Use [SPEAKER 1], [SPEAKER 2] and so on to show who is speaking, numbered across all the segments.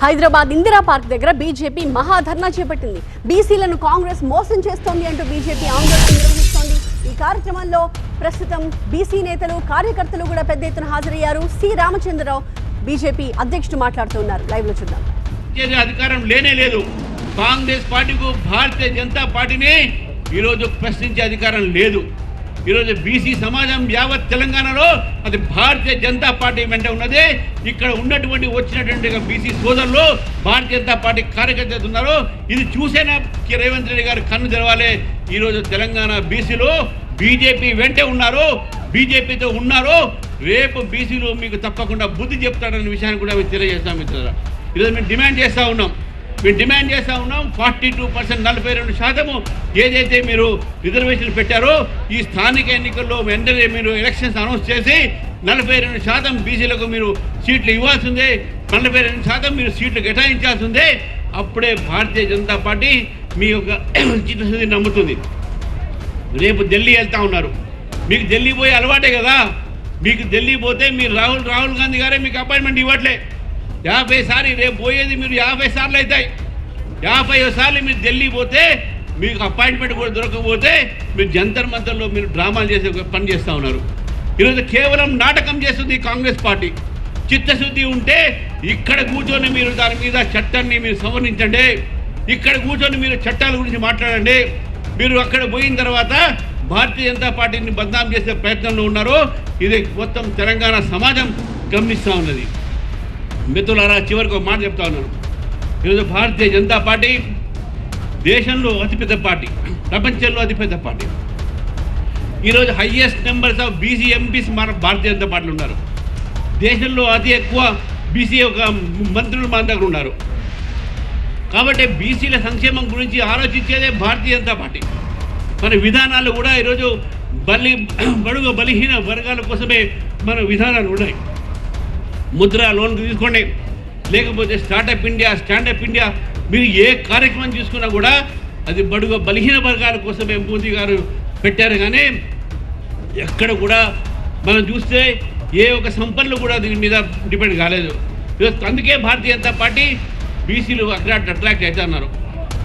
[SPEAKER 1] Hyderabad Indira park దగ్గర BJP maha dharna చేపట్టింది. బీసీలను కాంగ్రెస్ మోసం చేస్తోంది అంటూ బీజేపీ ఆందోళన నిర్వహిస్తోంది. ఈ కార్యక్రమంలో ప్రస్తుతం బీసీ నేతలు కార్యకర్తలు కూడా పెద్ద ఎత్తున హాజరయ్యారు. సి రామచంద్రరావు బీజేపీ అధ్యక్షుడు మాట్లాడుతున్నారు. లైవ్ లో చూద్దాం.
[SPEAKER 2] అధికారం లేనే లేదు. కాంగ్రెస్ పార్టీకు భారతీయ జనతా పార్టీని ఈరోజు ప్రశ్నించే అధికారం లేదు. ఈరోజు బీసీ సమాజం యావత్ తెలంగాణలో అది భారతీయ జనతా పార్టీ వెంట ఉన్నది. ఇక్కడ ఉన్నటువంటి వచ్చినటువంటి బీసీ సోదరులు భారతీయ జనతా పార్టీ కార్యకర్తలు ఉన్నారు. ఇది చూసేనా రేవంత్ రెడ్డి గారు కన్ను తెరవాలి. ఈరోజు తెలంగాణ బీసీలు బీజేపీ వెంటే ఉన్నారు, బీజేపీతో ఉన్నారు. రేపు బీసీలు మీకు తప్పకుండా బుద్ధి చెప్తాడన్న విషయాన్ని కూడా మేము తెలియజేస్తాం మిత్రులారా. ఈరోజు మేము డిమాండ్ చేస్తూ ఉన్నాం 42% 42% ఏదైతే మీరు రిజర్వేషన్ పెట్టారో ఈ స్థానిక ఎన్నికల్లో వెంటనే మీరు ఎలక్షన్స్ అనౌన్స్ చేసి 42% బీసీలకు మీరు సీట్లు ఇవ్వాల్సిందే, 42% మీరు సీట్లు కేటాయించాల్సిందే. అప్పుడే భారతీయ జనతా పార్టీ మీ యొక్క చిత్తశుద్ధి నమ్ముతుంది. రేపు ఢిల్లీ వెళ్తూ ఉన్నారు. మీకు ఢిల్లీ పోయే అలవాటే కదా. మీకు ఢిల్లీ పోతే మీరు రాహుల్ గాంధీ గారే మీకు అపాయింట్మెంట్ ఇవ్వట్లే. 50 సార్లు రేపు పోయేది మీరు 50 సార్లు అవుతాయి. 50 సార్లు మీరు ఢిల్లీ పోతే మీకు అపాయింట్మెంట్ కూడా దొరకకపోతే మీరు జంతర్ మంతర్లో మీరు డ్రామాలు చేసే పని చేస్తూ ఉన్నారు. ఈరోజు కేవలం నాటకం చేస్తుంది కాంగ్రెస్ పార్టీ. చిత్తశుద్ధి ఉంటే ఇక్కడ కూర్చొని మీరు దాని మీద చట్టాన్ని మీరు సవరించండి. ఇక్కడ కూర్చొని మీరు చట్టాల గురించి మాట్లాడండి. మీరు అక్కడ పోయిన తర్వాత భారతీయ జనతా పార్టీని బదనాం చేసే ప్రయత్నంలో ఉన్నారు. ఇది మొత్తం తెలంగాణ సమాజం గమనిస్తూ ఉన్నది. మిత్రులారా, చివరికి ఒక మాట చెప్తా ఉన్నాను. ఈరోజు భారతీయ జనతా పార్టీ దేశంలో అతిపెద్ద పార్టీ, ప్రపంచంలో అతిపెద్ద పార్టీ. ఈరోజు highest numbers of BC MPs మన భారతీయ జనతా పార్టీలు ఉన్నారు. దేశంలో అతి ఎక్కువ బీసీ ఒక మంత్రులు మన దగ్గర ఉన్నారు. కాబట్టి బీసీల సంక్షేమం గురించి ఆలోచించేదే భారతీయ జనతా పార్టీ. మన విధానాలు కూడా ఈరోజు బడుగు బలహీన వర్గాల కోసమే మన విధానాలు ఉన్నాయి. ముద్రా లోన్ తీసుకోండి, లేకపోతే స్టార్టప్ ఇండియా, స్టాండప్ ఇండియా, మీరు ఏ కార్యక్రమం తీసుకున్నా కూడా అది బడుగు బలహీన వర్గాల కోసమే మోదీ గారు పెట్టారు. కానీ ఎక్కడ కూడా మనం చూస్తే ఏ ఒక సంపన్నులు కూడా దీని మీద డిపెండ్ కాలేదు. అందుకే భారతీయ జనతా పార్టీ బీసీలు అట్రాక్ట్ అవుతున్నారు.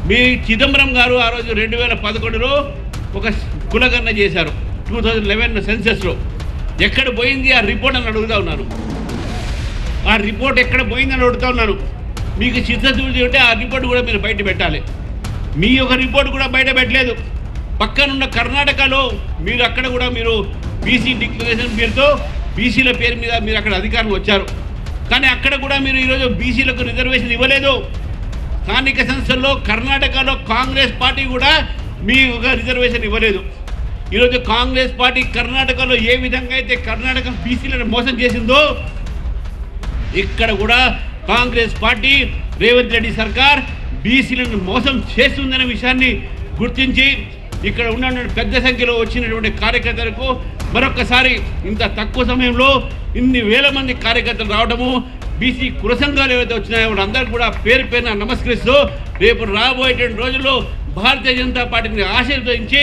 [SPEAKER 2] మీ చిదంబరం గారు ఆ రోజు 2011లో ఒక కులగణన చేశారు. 2011 సెన్సెస్లో ఎక్కడ పోయింది ఆ రిపోర్ట్ అని అడుగుతూ ఉన్నారు. ఆ రిపోర్ట్ ఎక్కడ పోయిందని అడుగుతా ఉన్నాను. మీకు చిత్తశుద్ధి ఉంటే ఆ రిపోర్ట్ కూడా మీరు బయట పెట్టాలి. మీ యొక్క రిపోర్ట్ కూడా బయట పెట్టలేదు. పక్కనున్న కర్ణాటకలో మీరు అక్కడ కూడా మీరు బీసీ డిక్లరేషన్ పేరుతో బీసీల పేరు మీద మీరు అక్కడ అధికారం వచ్చారు. కానీ అక్కడ కూడా మీరు ఈరోజు బీసీలకు రిజర్వేషన్ ఇవ్వలేదు. స్థానిక సంస్థల్లో కర్ణాటకలో కాంగ్రెస్ పార్టీ కూడా మీ ఒక రిజర్వేషన్ ఇవ్వలేదు. ఈరోజు కాంగ్రెస్ పార్టీ కర్ణాటకలో ఏ విధంగా అయితే కర్ణాటక బీసీలను మోసం చేసిందో ఇక్కడ కూడా కాంగ్రెస్ పార్టీ రేవంత్ రెడ్డి సర్కార్ బీసీలను మోసం చేస్తుందనే విషయాన్ని గుర్తించి ఇక్కడ ఉన్న పెద్ద సంఖ్యలో వచ్చినటువంటి కార్యకర్తలకు మరొకసారి ఇంత తక్కువ సమయంలో ఇన్ని వేల మంది కార్యకర్తలు రావడము, బీసీ కుల సంఘాలు ఏవైతే వచ్చినాయో వాళ్ళందరూ కూడా పేరు పేరున నమస్కరిస్తూ రేపు రాబోయేటువంటి రోజుల్లో భారతీయ జనతా పార్టీని ఆశీర్వదించి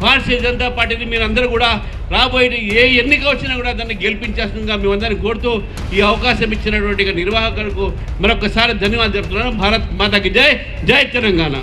[SPEAKER 2] భారతీయ జనతా పార్టీని మీరందరూ కూడా రాబోయే ఏ ఎన్నిక వచ్చినా కూడా దాన్ని గెలిపించాల్సిందిగా మేమందరినీ కోరుతూ ఈ అవకాశం ఇచ్చినటువంటి నిర్వాహకులకు మరొకసారి ధన్యవాదాలు చెప్తున్నాను. భారత్ మాతాకి జై, జై తెలంగాణ.